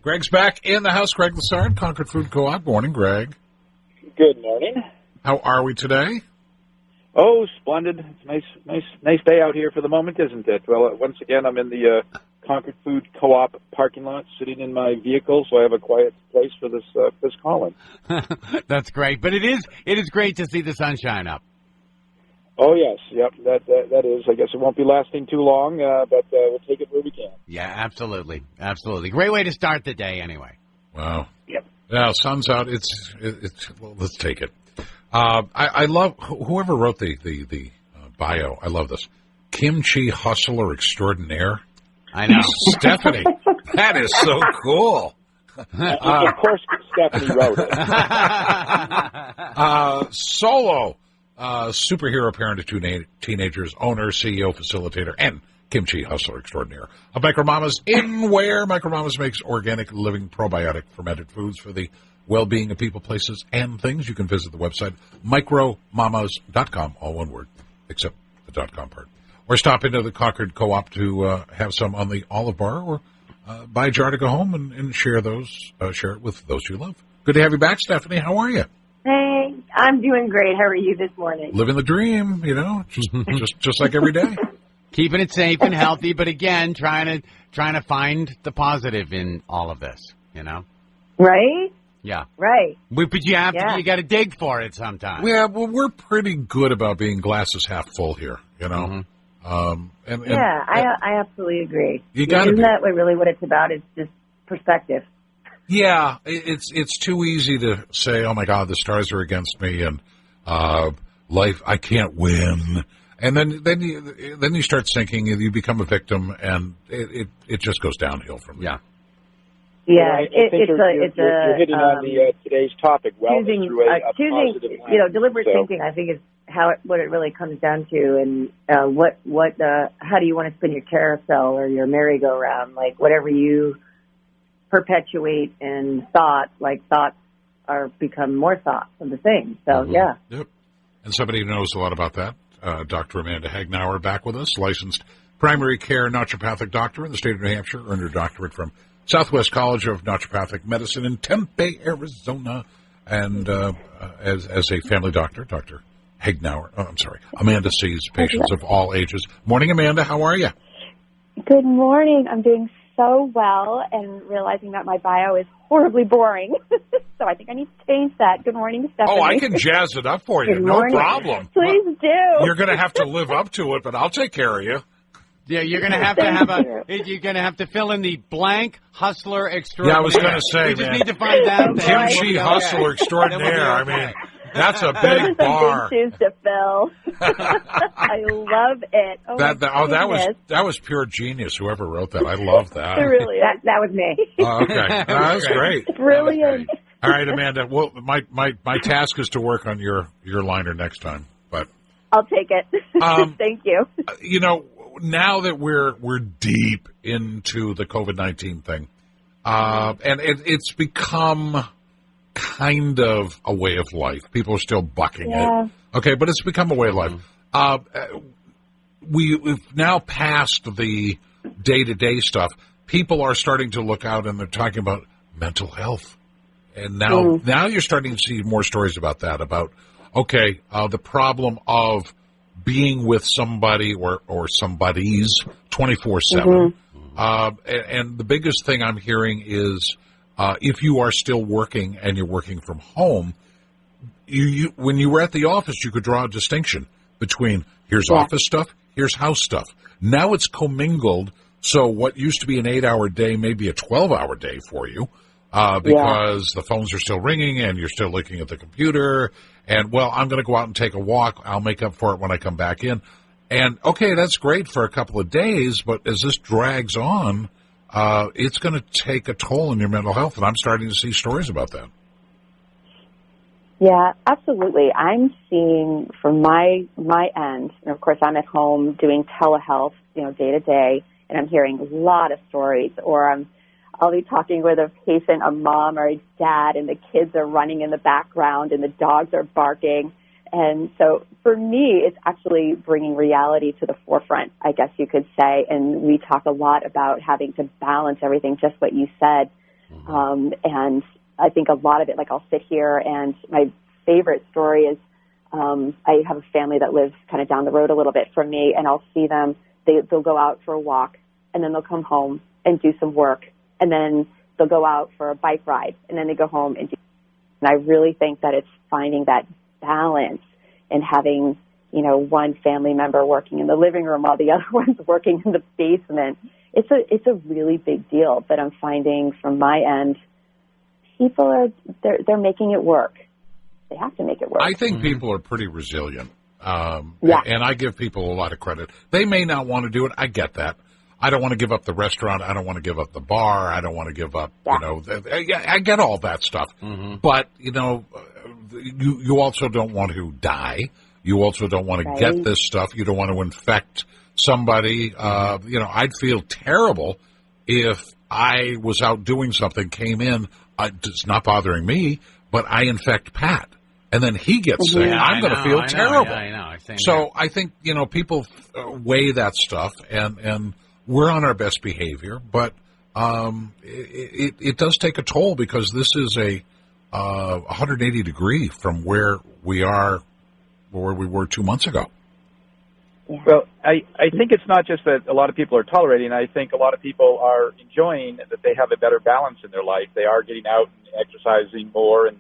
Greg's back in the house. Greg Lessard, Concord Food Co-op. Morning, Greg. Good morning. How are we today? Oh, splendid. It's nice day out here for the moment, isn't it? Well, once again, I'm in the Concord Food Co-op parking lot, sitting in my vehicle, so I have a quiet place for this call-in. That's great. But it is great to see the sunshine up. Oh, yes. Yep, that is. I guess it won't be lasting too long, but we'll take it where we can. Yeah, absolutely. Absolutely. Great way to start the day anyway. Wow. Yep. Yeah, sun's out. It's well, let's take it. I love whoever wrote the bio. I love this. Kimchi hustler extraordinaire. I know. Stephanie. That is so cool. Of course, Stephanie wrote it. Solo. Superhero parent of two teenagers, owner, CEO, facilitator, and kimchi hustler extraordinaire. A Micromamas in where Micromamas makes organic living probiotic fermented foods for the well-being of people, places, and things. You can visit the website, micromamas.com, all one word, except the .com part. Or stop into the Concord Co-op to have some on the Olive Bar, or buy a jar to go home and share it with those you love. Good to have you back, Stephanie. How are you? Hey, I'm doing great. How are you this morning? Living the dream, just like every day. Keeping it safe and healthy, but again, trying to find the positive in all of this, Right? Yeah. Right. But you got to dig for it sometimes. Yeah, well, we're pretty good about being glasses half full here, Mm-hmm. I absolutely agree. You got to Isn't that really what it's about? It's just perspective. Yeah, it's too easy to say, oh my God, the stars are against me, and life, I can't win. And then you start sinking, and you become a victim, and it just goes downhill from there. Yeah, well, you're hitting on the today's topic. Choosing, deliberate so. thinking, I think, is what it really comes down to, and how do you want to spin your carousel or your merry-go-round? Like whatever you perpetuate in thoughts become more thoughts of the same. So yeah. Yep. And somebody who knows a lot about that, Dr.Amanda Hegnauer, back with us, licensed primary care naturopathic doctor in the state of New Hampshire, earned her doctorate from Southwest College of Naturopathic Medicine in Tempe, Arizona, and as a family doctor, Dr. Hegnauer. Amanda sees patients of all ages. Morning, Amanda. How are you? Good morning. I'm doing so well and realizing that my bio is horribly boring. So I think I need to change that. Good morning, Stephanie. Oh, I can jazz it up for you. Good No morning. problem. Please do. You're going to have to live up to it, but I'll take care of you. Yeah, you're gonna have to you're gonna have to fill in the blank hustler extraordinaire. Yeah, I was gonna say, we just man. need to find that. Kimchi hustler extraordinaire. I mean, that's a Those big are some bar. big shoes to fill. I love it. Oh, That was pure genius. Whoever wrote that, I love that. It really is. That was me. Okay, that was great. Brilliant. All right, Amanda. Well, my task is to work on your liner next time. But I'll take it. Thank you. Now that we're deep into the COVID-19 thing, and it's become kind of a way of life. People are still bucking it. Okay, but it's become a way of life. We've now passed the day-to-day stuff. People are starting to look out, and they're talking about mental health. And now you're starting to see more stories about that, the problem of being with somebody or somebody's 24/7. And the biggest thing I'm hearing is if you are still working and you're working from home, you when you were at the office, you could draw a distinction between here's office stuff, here's house stuff. Now it's commingled, so what used to be an 8-hour day may be a 12-hour day for you because the phones are still ringing and you're still looking at the computer. And, I'm going to go out and take a walk. I'll make up for it when I come back in. And, okay, that's great for a couple of days, but as this drags on, it's going to take a toll on your mental health, and I'm starting to see stories about that. Yeah, absolutely. I'm seeing from my end, and of course I'm at home doing telehealth, day to day, and I'm hearing a lot of stories, or I'll be talking with a patient, a mom or a dad, and the kids are running in the background and the dogs are barking. And so for me, it's actually bringing reality to the forefront, I guess you could say. And we talk a lot about having to balance everything, just what you said. And I think a lot of it, like I'll sit here, and my favorite story is I have a family that lives kind of down the road a little bit from me, and I'll see them. They'll go out for a walk, and then they'll come home and do some work, and then they'll go out for a bike ride, and then they go home and do. And I really think that it's finding that balance and having, one family member working in the living room while the other one's working in the basement. It's a really big deal, but I'm finding from my end, people they're making it work. They have to make it work. I think people are pretty resilient. Yeah. And I give people a lot of credit. They may not want to do it. I get that. I don't want to give up the restaurant. I don't want to give up the bar. I don't want to give up, I get all that stuff. Mm-hmm. But, you also don't want to die. You also don't want to get this stuff. You don't want to infect somebody. I'd feel terrible if I was out doing something, came in, it's not bothering me, but I infect Pat. And then he gets sick. Yeah, I'm going to feel terrible. I know. I think, people weigh that stuff, and we're on our best behavior, but it does take a toll, because this is a 180 degree from where we were 2 months ago. Yeah. Well, I think it's not just that a lot of people are tolerating. I think a lot of people are enjoying that they have a better balance in their life. They are getting out and exercising more, and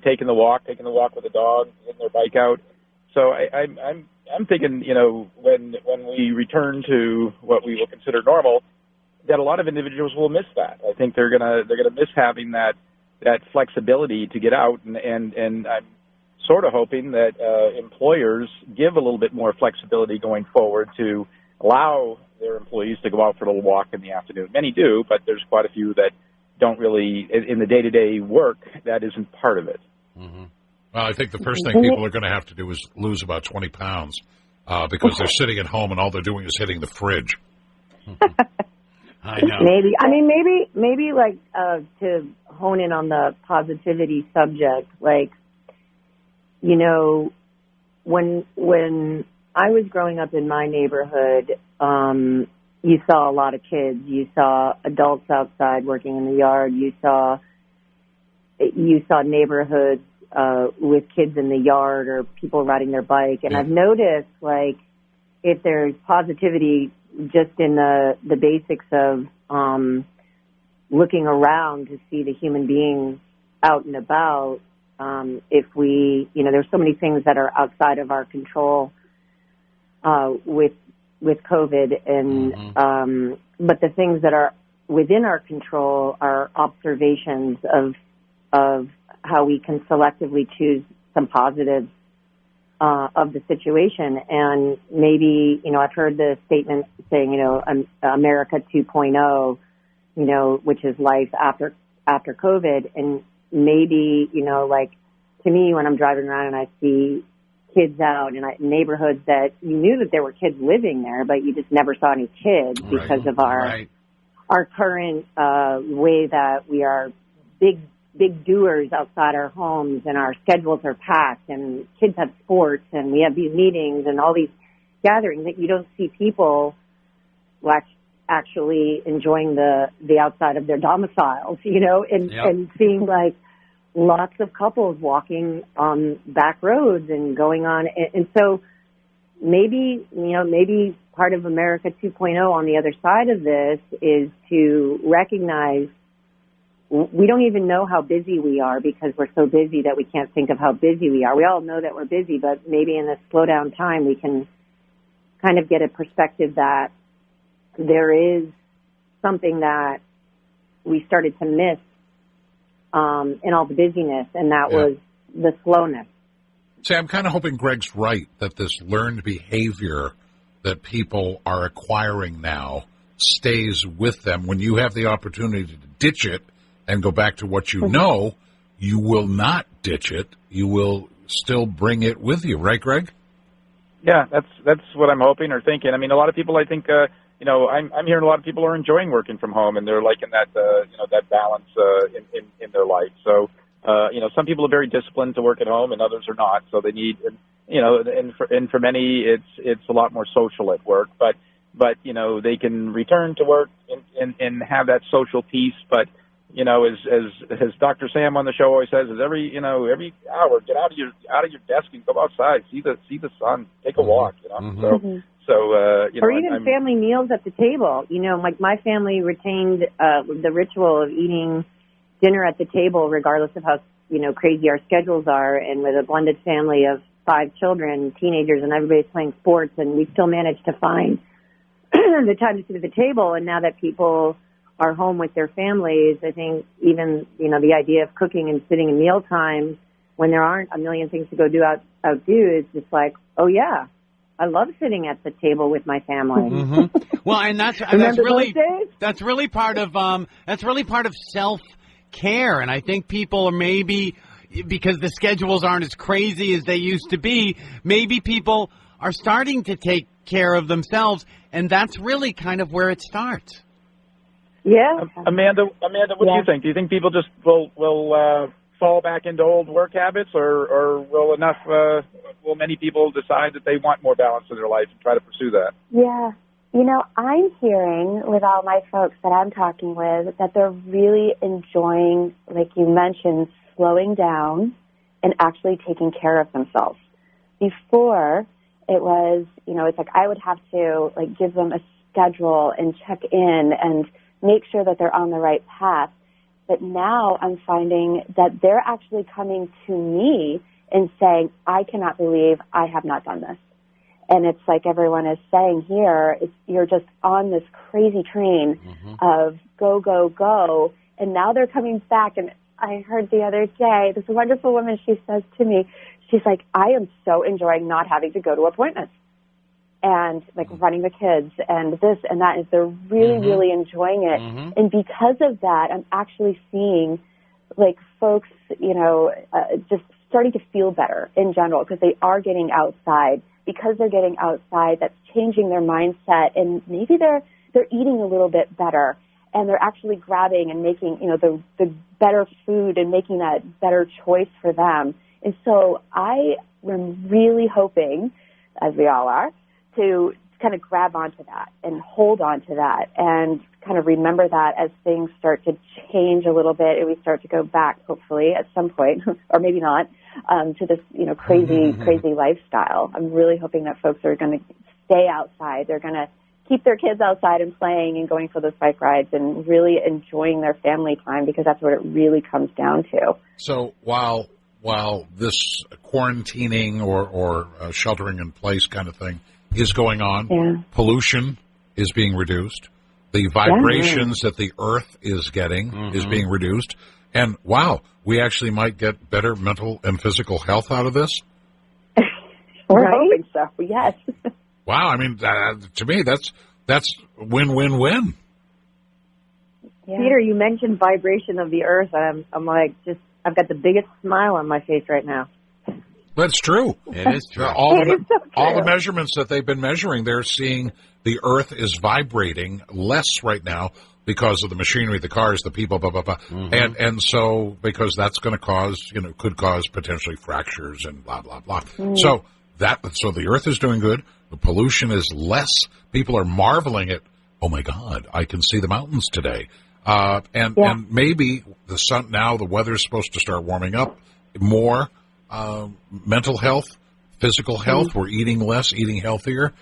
taking the walk with the dog, getting their bike out. So I'm thinking, when we return to what we will consider normal, that a lot of individuals will miss that. I think they're gonna miss having that flexibility to get out, and I'm sort of hoping that employers give a little bit more flexibility going forward to allow their employees to go out for a little walk in the afternoon. Many do, but there's quite a few that don't really, in the day-to-day work, that isn't part of it. Mm-hmm. Well, I think the first thing people are going to have to do is lose about 20 pounds because they're sitting at home and all they're doing is hitting the fridge. I know. Maybe like to hone in on the positivity subject, like, when I was growing up in my neighborhood, you saw a lot of kids. You saw adults outside working in the yard. You saw neighborhoods with kids in the yard or people riding their bike. And I've noticed, like, if there's positivity just in the basics of looking around to see the human being out and about, if we, there's so many things that are outside of our control with COVID, and but the things that are within our control are observations of how we can selectively choose some positives of the situation. And maybe, I've heard the statement saying, America 2.0, which is life after COVID. And maybe, like, to me, when I'm driving around and I see kids out in neighborhoods that you knew that there were kids living there, but you just never saw any kids because of our current way that we are big doers outside our homes, and our schedules are packed, and kids have sports, and we have these meetings and all these gatherings that you don't see people actually enjoying the outside of their domiciles, and seeing like lots of couples walking on back roads and going on. And so maybe part of America 2.0 on the other side of this is to recognize we don't even know how busy we are, because we're so busy that we can't think of how busy we are. We all know that we're busy, but maybe in this slow down time, we can kind of get a perspective that there is something that we started to miss in all the busyness, and that was the slowness. See, I'm kind of hoping Greg's right, that this learned behavior that people are acquiring now stays with them. When you have the opportunity to ditch it and go back to what you know, you will not ditch it. You will still bring it with you. Right, Greg? Yeah, that's what I'm hoping or thinking. I mean, a lot of people, I think, I'm hearing a lot of people are enjoying working from home, and they're liking that, that balance in their life. So, some people are very disciplined to work at home, and others are not. So they need, and for many, it's a lot more social at work. But they can return to work and have that social piece. But as Dr. Sam on the show always says, is every hour get out of your desk and go outside, see the sun, take a walk. Or even family meals at the table. Like my family retained the ritual of eating dinner at the table, regardless of how crazy our schedules are, and with a blended family of 5 children, teenagers, and everybody's playing sports, and we still managed to find the time to sit at the table. And now that people are home with their families, I think even the idea of cooking and sitting in mealtime when there aren't a million things to go outdo is just like, oh yeah, I love sitting at the table with my family. Mm-hmm. Well, and that's really part of self-care, and I think people are maybe, because the schedules aren't as crazy as they used to be, maybe people are starting to take care of themselves, and that's really kind of where it starts. Yeah, Amanda, what do you think? Do you think people just will fall back into old work habits, or will many people decide that they want more balance in their life and try to pursue that? Yeah. I'm hearing with all my folks that I'm talking with that they're really enjoying, like you mentioned, slowing down and actually taking care of themselves. Before, it was, it's like I would have to give them a schedule and check in and make sure that they're on the right path. But now I'm finding that they're actually coming to me and saying, I cannot believe I have not done this. And it's like everyone is saying here, you're just on this crazy train of go, go, go. And now they're coming back. And I heard the other day, this wonderful woman, she says to me, she's like, I am so enjoying not having to go to appointments and running the kids and this and that. And they're really, really enjoying it. And because of that, I'm actually seeing folks, just starting to feel better in general because they are getting outside. Because they're getting outside, that's changing their mindset, and maybe they're eating a little bit better, and they're actually grabbing and making the better food and making that better choice for them. And so I am really hoping, as we all are, to kind of grab onto that and hold on to that and kind of remember that as things start to change a little bit and we start to go back, hopefully, at some point, or maybe not, to this, crazy lifestyle. I'm really hoping that folks are going to stay outside. They're going to keep their kids outside and playing and going for those bike rides and really enjoying their family time, because that's what it really comes down to. So while this quarantining or sheltering in place kind of thing is going on, pollution is being reduced. The vibrations that the earth is getting is being reduced. And, wow, we actually might get better mental and physical health out of this? We're hoping so, yes. Wow, I mean, to me, that's win-win-win. Yeah. Peter, you mentioned vibration of the earth. I'm I've got the biggest smile on my face right now. That's true. It is true. All the measurements that they've been measuring, they're seeing the earth is vibrating less right now because of the machinery, the cars, the people, blah, blah, blah. And so because that's going to could cause potentially fractures and blah, blah, blah. So the earth is doing good. The pollution is less. People are marveling at, oh my God, I can see the mountains today. And maybe the weather's supposed to start warming up more. Mental health, physical health. We're eating less, eating healthier,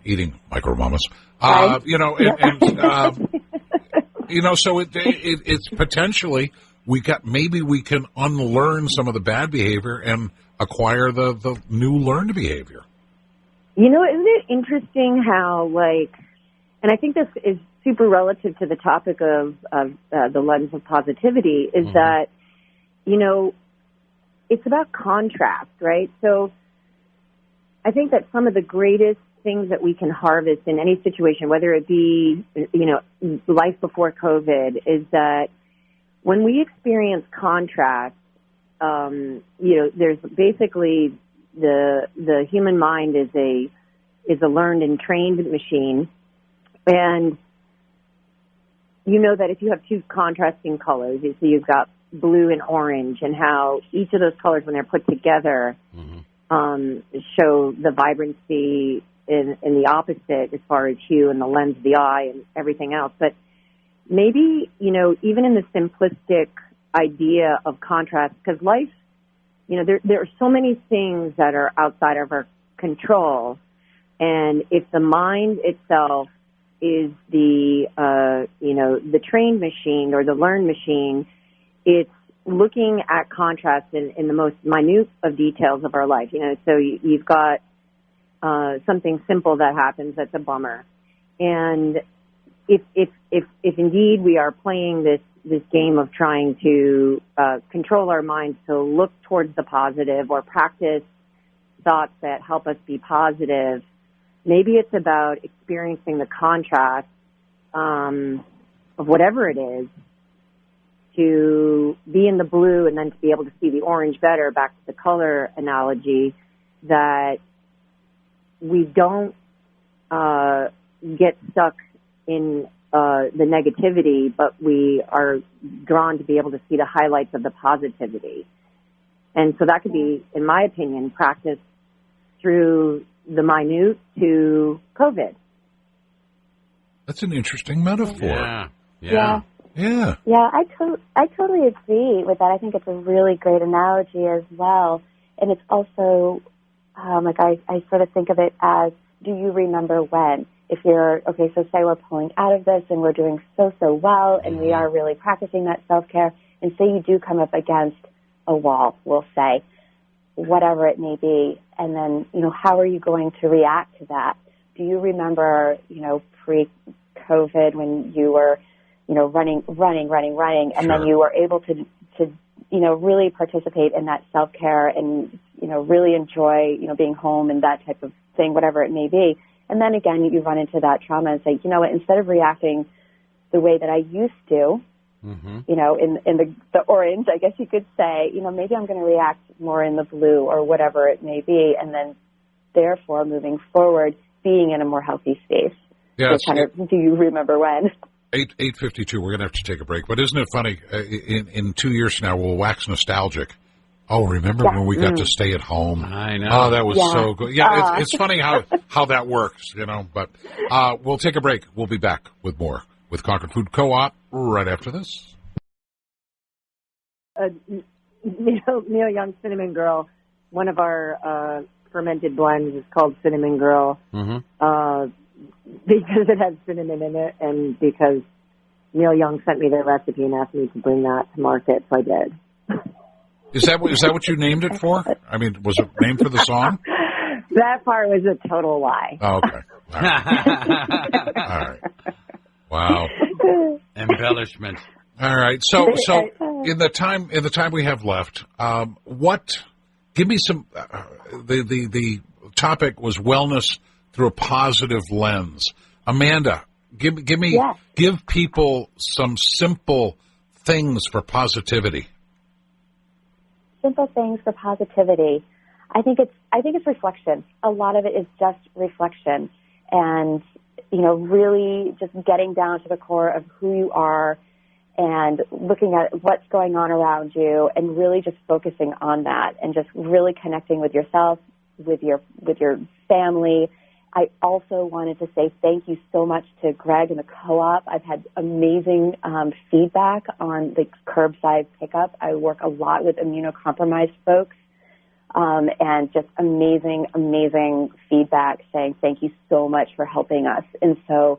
eating micro mamas. So it's potentially maybe we can unlearn some of the bad behavior and acquire the new learned behavior. Isn't it interesting how and I think this is super relative to the topic of the lens of positivity, is that, it's about contrast, right? So I think that some of the greatest things that we can harvest in any situation, whether it be, life before COVID, is that when we experience contrast, there's basically the human mind is a learned and trained machine. And that if you have two contrasting colors, so you've got blue and orange, and how each of those colors, when they're put together, show the vibrancy in the opposite as far as hue and the lens of the eye and everything else. But maybe, even in the simplistic idea of contrast, because life, there are so many things that are outside of our control. And if the mind itself is the trained machine or the learned machine, it's looking at contrast in the most minute of details of our life. So you've got something simple that happens that's a bummer. And if indeed we are playing this game of trying to control our minds to look towards the positive or practice thoughts that help us be positive, maybe it's about experiencing the contrast of whatever it is, to be in the blue and then to be able to see the orange better, back to the color analogy, that we don't get stuck in the negativity, but we are drawn to be able to see the highlights of the positivity. And so that could be, in my opinion, practiced through the minute to COVID. That's an interesting metaphor. Yeah. Yeah, I totally agree with that. I think it's a really great analogy as well. And it's also, I sort of think of it as, do you remember when? If you're, so say we're pulling out of this and we're doing so well and we are really practicing that self-care, and say you do come up against a wall, we'll say, whatever it may be, and then, how are you going to react to that? Do you remember, pre-COVID when you were running, and then you were able to really participate in that self-care and, really enjoy, being home and that type of thing, whatever it may be. And then again, you run into that trauma and say, what, instead of reacting the way that I used to, in the orange, I guess you could say, maybe I'm going to react more in the blue or whatever it may be. And then therefore moving forward, being in a more healthy space. Yeah. So do you remember when? 8:52. We're going to have to take a break. But isn't it funny? In 2 years from now, we'll wax nostalgic. Oh, remember when we got to stay at home? I know. Oh, that was so good. Yeah, it's funny how that works, But we'll take a break. We'll be back with more with Concord Food Co-op right after this. Neil Young Cinnamon Girl, one of our fermented blends is called Cinnamon Girl. Because it has cinnamon in it, and because Neil Young sent me the recipe and asked me to bring that to market, so I did. Is that what you named it for? I mean, was it named for the song? That part was a total lie. Oh, okay. All right. Wow. Embellishment. All right. So in the time we have left, give me some. The topic was wellness through a positive lens. Amanda, give people some simple things for positivity. Simple things for positivity. I think it's reflection. A lot of it is just reflection, and really just getting down to the core of who you are and looking at what's going on around you, and really just focusing on that, and just really connecting with yourself, with your family. I also wanted to say thank you so much to Greg and the co-op. I've had amazing feedback on the curbside pickup. I work a lot with immunocompromised folks, and just amazing feedback saying thank you so much for helping us. And so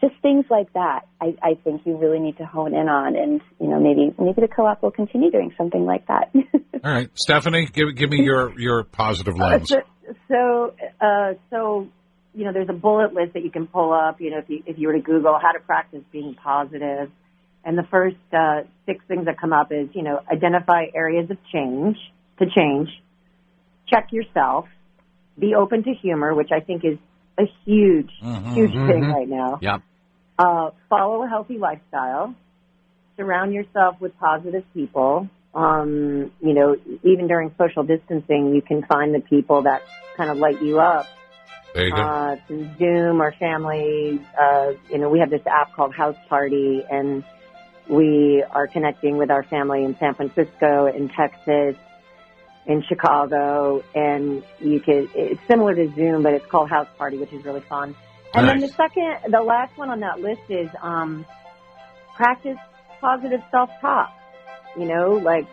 just things like that, I think you really need to hone in on, and maybe the co-op will continue doing something like that. All right, Stephanie, give me your positive lens. So there's a bullet list that you can pull up. If you were to Google how to practice being positive, and the first 6 things that come up is identify areas of change, check yourself, be open to humor, which I think is a huge thing right now. Yep. Follow a healthy lifestyle, surround yourself with positive people. Even during social distancing, you can find the people that kind of light you up. There you go. Through Zoom or family. We have this app called House Party, and we are connecting with our family in San Francisco, in Texas, in Chicago, and it's similar to Zoom, but it's called House Party, which is really fun. And nice. Then the last one on that list is practice positive self-talk. You know, like,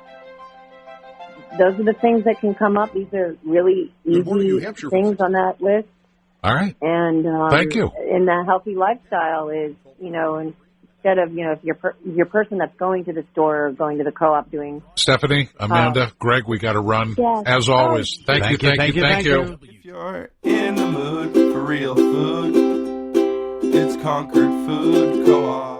those are the things that can come up. These are really easy things on that list. All right. And thank you. And the healthy lifestyle is, you know, instead of, you know, if your person that's going to the store or going to the co-op doing. Stephanie, Amanda, Greg, we got to run. Yes. As always, thank you. If you're in the mood for real food, it's Concord Food Co-op.